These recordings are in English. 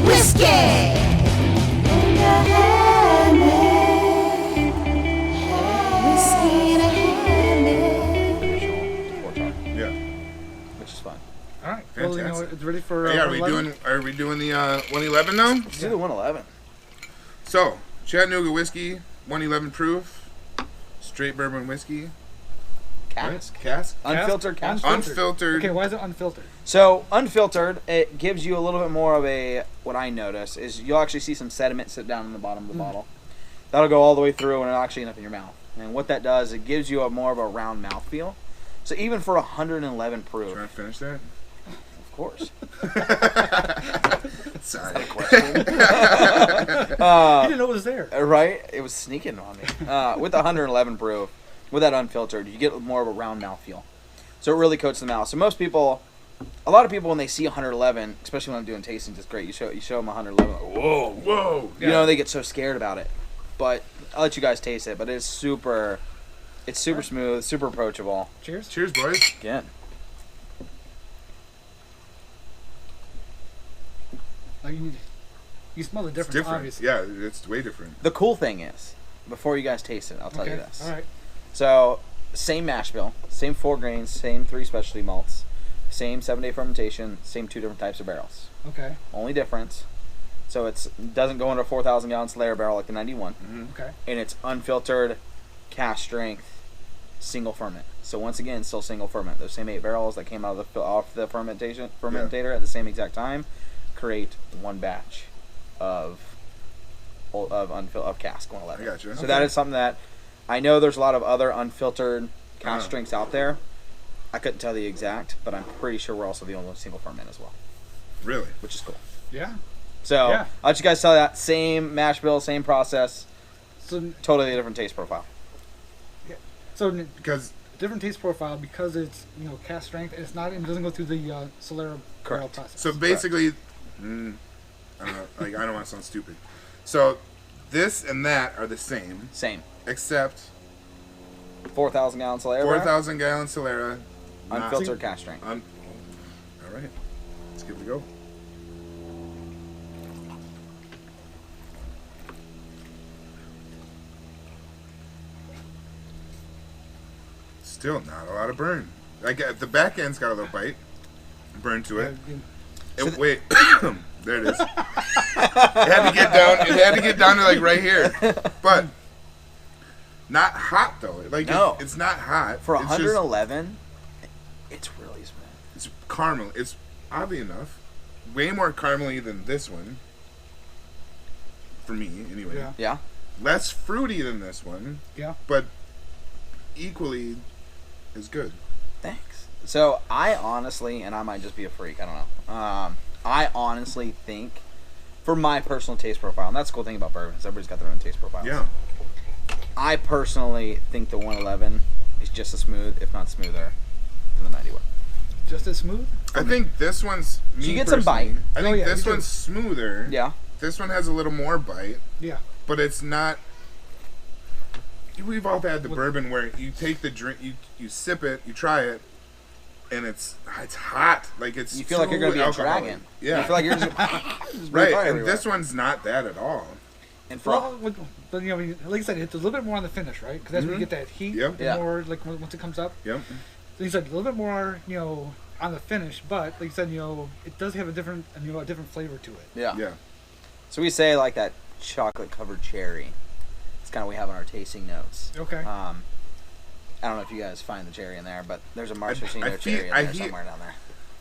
Whiskey. Yeah. Which is fun. All right. Fantastic. Well, you know, it's ready for. Hey, are 111? we doing the 111 now? Let's do the 111. So, Chattanooga Whiskey, 111 proof, straight bourbon whiskey. Cask. Cask? Unfiltered cask. Unfiltered. Okay, why is it unfiltered? So, unfiltered, it gives you a little bit more of a, what I notice, is you'll actually see some sediment sit down in the bottom of the bottle. That'll go all the way through and it'll actually end up in your mouth. And what that does, it gives you a more of a round mouth feel. So even for 111 proof. Trying to finish that? Of course. Sorry. You didn't know it was there. Right? It was sneaking on me. With 111 proof, with that unfiltered, you get more of a round mouth feel. So it really coats the mouth. So most people, a lot of people when they see 111, especially when I'm doing tastings, it's great. You show them 111, like, whoa. Whoa. You know, they get so scared about it. But I'll let you guys taste it. But it's super smooth, super approachable. Cheers. Cheers, boys. Again. Like you smell the It's difference, different. obviously. Yeah, it's way different. The cool thing is, before you guys taste it, I'll tell you this. All right. So, same mash bill, same 4 grains, same 3 specialty malts, same 7-day fermentation, same 2 different types of barrels. Okay. Only difference. So it doesn't go into a 4,000 gallon Slayer barrel like the 91. Mm-hmm. Okay. And it's unfiltered, cask strength, single ferment. So once again, still single ferment. Those same 8 barrels that came out of off the fermentator at the same exact time create one batch of cask 111. I got you. So that is something that I know there's a lot of other unfiltered cask strengths out there. I couldn't tell the exact, but I'm pretty sure we're also the only single ferment as well, Really? which is cool. Yeah. So Yeah. I'll let you guys tell that. Same mash bill, same process, So totally different taste profile. Because different taste profile because it's cask strength. It's not. It doesn't go through the Solera barrel Correct. process. so basically, I don't want to sound stupid. So this and that are the same, Same. except 4,000 gallon Slayer barrel, 4,000 gallon Solera. not- unfiltered cask strength. All right, let's give it a go. Still not a lot of burn. Like the back end's got a little bite, burn to it. And wait, there it is. It had to get down. It had to get down to like right here, but not hot though. Like No. it's not hot. For It's just- 111, it's really smooth. It's caramel. It's oddly enough way more caramely than this one. For me, anyway. Yeah. Yeah. Less fruity than this one, Yeah. but equally as good. Thanks. So I honestly, and I might just be a freak, I don't know. I honestly think, for my personal taste profile, and that's the cool thing about bourbon, is everybody's got their own taste profile. Yeah. I personally think the 111 is just as smooth, if not smoother, than the 91. Just as smooth. I think this one's. So you me get some personally, bite. I think yeah, this me too. one's smoother. Yeah. This one has a little more bite, Yeah. but it's not. We've all had the bourbon where you take the drink, you sip it, you try it, and it's hot. Like it's. You feel like you're going to be alcoholic. a dragon. Yeah. You feel like you're just Right, fire and everywhere. this one's not that at all. And for Well, but like I said, it's a little bit more on the finish, right? Because that's where you get that heat. Yep. The Yeah. more like once it comes up. Yep. So you said a little bit more, on the finish, but like you said, it does have a different flavor to it. yeah. Yeah. So we say like that chocolate covered cherry. It's kind of what we have in our tasting notes. Okay. I don't know if you guys find the cherry in there, but there's a maraschino I cherry in I there hear- somewhere down there.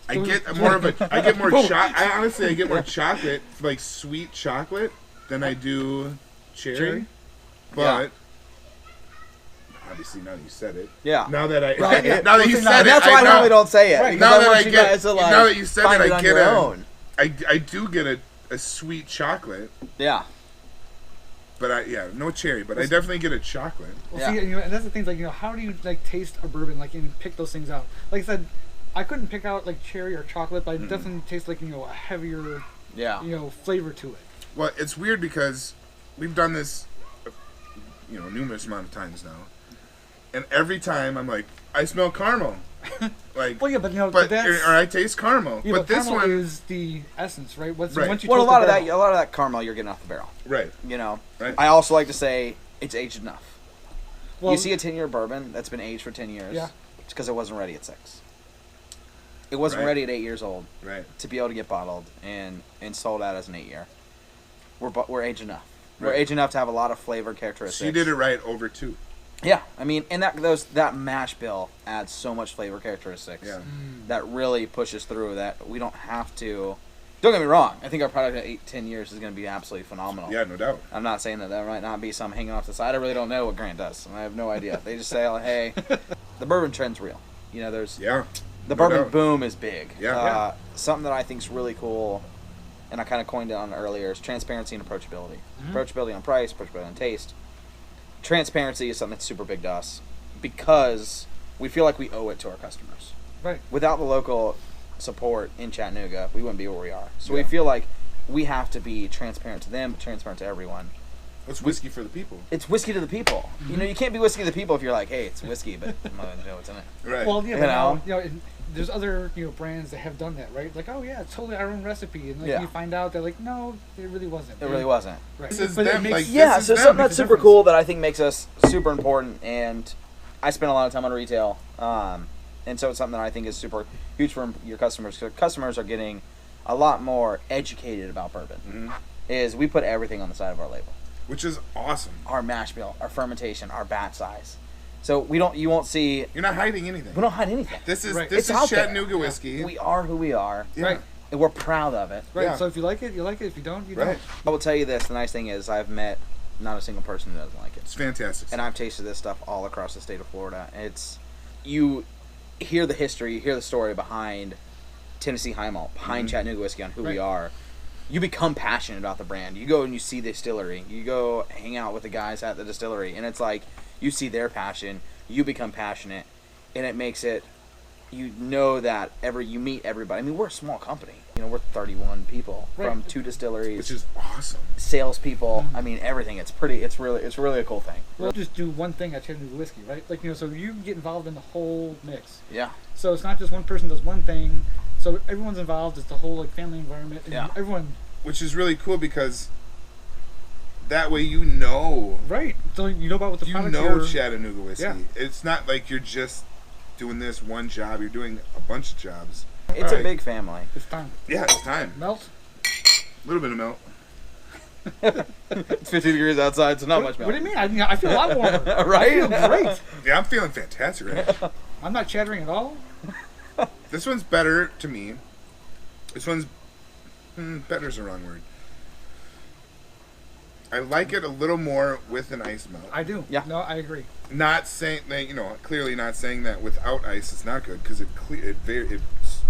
I get more of a. I get more I honestly get more chocolate, like sweet chocolate, than I do cherry. Cherry? But obviously, now that you said it. Yeah. Now that I. Right. Now that you And said it. that's why I now, normally don't say it. Right. Because Now I that want I you get. guys to like Now that you said find it, it I on get your a. own. I do get a sweet chocolate, Yeah. but no cherry, but I definitely get a chocolate. Well, Yeah. see, and that's the thing. Like, how do you like taste a bourbon, like, and pick those things out? Like I said, I couldn't pick out like cherry or chocolate, but I definitely taste like a heavier, Yeah. flavor to it. Well, it's weird because we've done this, numerous amount of times now, And every time I'm like, I smell caramel. Like, Well, yeah, but but that's or I taste caramel. yeah, but this caramel one is the essence, right? Once Right. you Well, a toast lot the of barrel- that caramel you're getting off the barrel. right. You know. Right. I also like to say it's aged enough. Well, You see a 10-year bourbon that's been aged for 10 years. Yeah. It's because it wasn't ready at 6. It wasn't Right. ready at 8 years old Right. to be able to get bottled and sold out as an 8-year. We're aged enough. We're Right. aged enough to have a lot of flavor characteristics. So you did it right over 2. Yeah, I mean, and that mash bill adds so much flavor characteristics. Yeah. That really pushes through that we don't have to. Don't get me wrong. I think our product at 8-10 years is going to be absolutely phenomenal. Yeah, no doubt. I'm not saying that there might not be some hanging off the side. I really don't know what Grant does. I have no idea. They just say, oh, hey, the bourbon trend's real. You know, there's Yeah. the no bourbon doubt. boom is big. Yeah. Something that I think is really cool, and I kind of coined it on earlier, is transparency and approachability. Approachability on price, approachability on taste. Transparency is something that's super big to us because we feel like we owe it to our customers. right. Without the local support in Chattanooga, we wouldn't be where we are. So we Yeah. feel like we have to be transparent to them, transparent to everyone. It's whiskey for the people. It's whiskey to the people. You know, you can't be whiskey to the people if you're like, hey, it's whiskey, but I'm not gonna know what's in it. Right. Well, yeah, You but know? now, and there's other brands that have done that, right? Like, oh yeah, it's totally our own recipe, and like Yeah. you find out they're like, no, it really wasn't. It really wasn't. Right. This is But it them, makes- like, Yeah, this is so them. something that's Makes a super difference. cool that I think makes us super important, and I spend a lot of time on retail, and so it's something that I think is super huge for your customers. Because customers are getting a lot more educated about bourbon. Mhm. Is we put everything on the side of our label. Which is awesome. Our mash bill, our fermentation, our batch size. So you won't see. You're not hiding anything. We don't hide anything. This is Right. this It's is out there. Chattanooga whiskey. We are who we are, Yeah. Right. and we're proud of it. Right. Yeah. So if you like it, you like it. If you don't, you Right. don't. I will tell you this: the nice thing is I've met not a single person who doesn't like it. It's fantastic. And I've tasted this stuff all across the state of Florida. You hear the history, you hear the story behind Tennessee High Malt, behind Chattanooga Whiskey, on who we Right. are. You become passionate about the brand. You go and you see the distillery. You go hang out with the guys at the distillery, and it's like you see their passion. You become passionate, and it makes it. You know that you meet everybody. I mean, we're a small company. You know, we're 31 people Right. from 2 distilleries, which is awesome. salespeople. I mean, everything. It's really a cool thing. We'll just do one thing at Chattanooga Whiskey, right? Like, so you get involved in the whole mix. Yeah. So it's not just one person does one thing. So everyone's involved. It's the whole family environment. And Yeah. everyone. Which is really cool because that way you know Right. So you know about what the you product know you're- Chattanooga whiskey. Yeah. It's not like you're just doing this one job. You're doing a bunch of jobs. It's All a right. big family. It's time. Yeah, it's time. Melt. A little bit of milk. It's 50 degrees outside, so not much milk. What do you mean? I feel a lot warmer. Right? I feel great. Yeah, I'm feeling fantastic right now. I'm not chattering at all. This one's better to me. This one's better is the wrong word. I like it a little more with an ice melt. I do. Yeah. No, I agree. Not saying that, clearly not saying that without ice is not good because it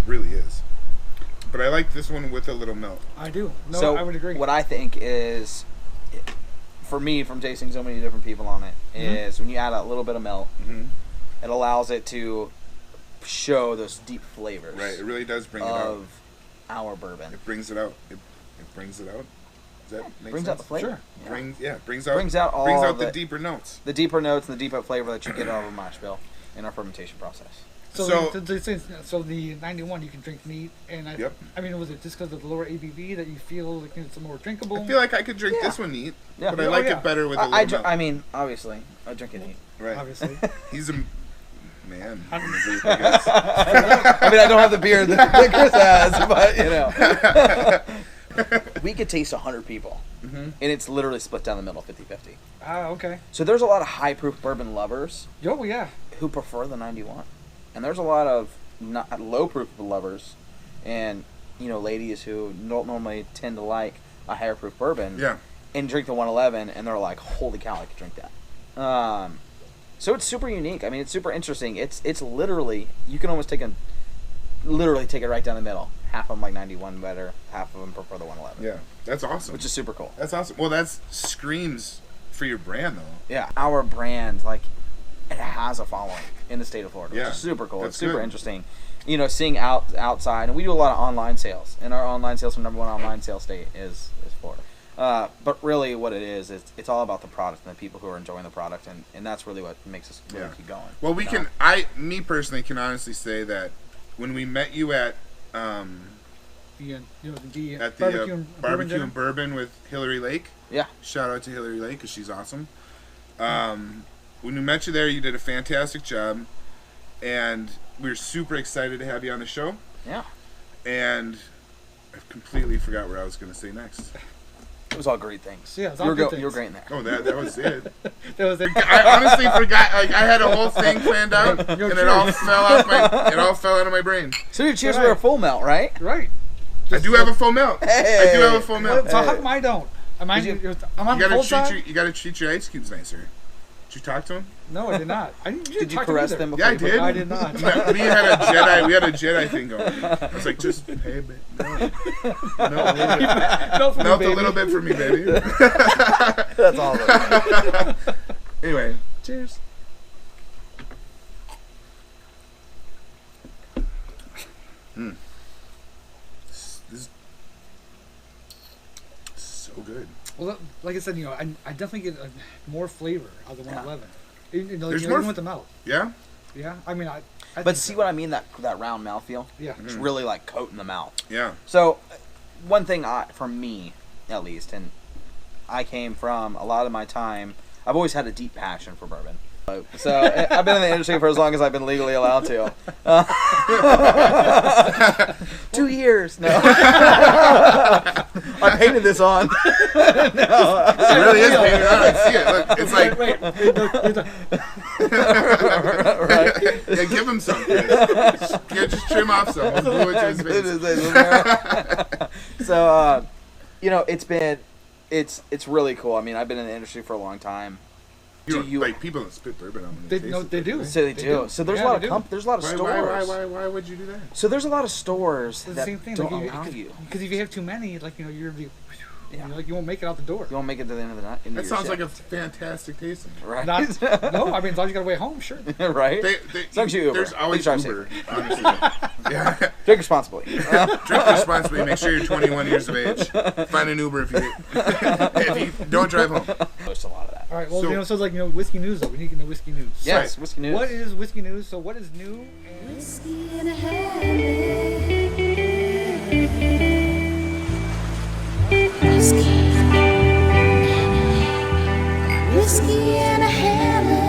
really is. But I like this one with a little melt. I do. No, So I would agree. what I think is, for me, from tasting so many different people on it, is when you add a little bit of melt, Mm-hmm. it allows it to show those deep flavors Right, it really does bring it out. of our bourbon. It brings it out. It brings it out. Does that make Brings sense? out the flavor. Sure. Yeah. Brings out all brings out the- the deeper notes. The deeper notes and the deeper flavor that you get out of a mash bill in our fermentation process. So the 91 you can drink neat, and Yep. I mean, was it just because of the lower ABV that you feel like it's more drinkable? I feel like I could drink Yeah. this one neat, Yeah. but I Oh, like yeah. it better with a I little melt. I mean, obviously, I drink it neat. Right. Obviously. He's a man. I'm- I guess. I mean, I don't have the beard that Kris has, but we could taste 100 people, and it's literally split down the middle, 50-50. Ah, okay. So there's a lot of high proof bourbon lovers Yo, yeah. who prefer the 91, and there's a lot of not low proof lovers, and ladies who don't normally tend to like a higher proof bourbon, Yeah. and drink the 111, and they're like, holy cow, I could drink that. So it's super unique. I mean, it's super interesting. It's literally, you can almost take it right down the middle. Half of them like 91 better, half of them prefer the 111. Yeah. That's awesome. Which is super cool. That's awesome. Well, that screams for your brand, though. Yeah, our brand, like, it has a following in the state of Florida, Yeah, which is super cool. that's It's super good. interesting. Seeing outside, and we do a lot of online sales, and our online sales, our number one online sales state is Florida. But really, what it is it's all about the product and the people who are enjoying the product, and that's really what makes us really keep going. Well, me personally can honestly say that when we met you at the barbecue and bourbon with Hillary Lake. Yeah. Shout out to Hillary Lake because she's awesome. When we met you there, you did a fantastic job, and we were super excited to have you on the show. Yeah. And I completely forgot what I was going to say next. It was all great things. Yeah, it was all good things. You were great in there. Oh, that was it. That was it. I honestly forgot. Like, I had a whole thing planned out, and it all fell out of my brain. So your cheers were a full melt, right? Right. I do have a full melt. Hey. I do have a full melt. So how come I don't? I'm on the cold side? You gotta treat your ice cubes nicer. Did you talk to him? No, I did not. Did you caress them before? Yeah, I did. I did not. We had a Jedi thing going. I was like, just hey, babe, melt a little bit for me, baby. That's all. Anyway, cheers. This is so good. Well, like I said, I definitely get more flavor out of the 111. There's more with the mouth. Yeah. Yeah, I mean, I But see what I mean? That round mouthfeel? Yeah. It's really like coating the mouth. Yeah. So, one thing for me, at least, and I came from a lot of my time, I've always had a deep passion for bourbon. So, I've been in the industry for as long as I've been legally allowed to. 2 years. No. I painted this on. No. It really is painted on. I see it. Look, it's like... Right. Yeah, give him some. Yeah, just trim off some. We'll glue it to his face. So, it's really cool. I mean, I've been in the industry for a long time. Like people that spit bourbon on they do. So they do. So there's a lot of there's a lot of stores. Why would you do that? So there's a lot of stores It's the that same thing. don't Like allow you. Because if you have too many, like you're the, Yeah. you won't make it out the door. You won't make it to the end of the night. That sounds like a fantastic tasting. right. No, I mean as long as you got away home, sure. Right. As long as you Uber. There's always Please drive Uber, honestly. Yeah. Drink responsibly. Drink responsibly. Make sure you're 21 years of age. Find an Uber if you don't drive home. There's a lot of that. All right. Well, so like whiskey news though. We need to know whiskey news. Yes, Right. whiskey news. What is whiskey news? So what is new? Whiskey in a habit. Whiskey in a habit.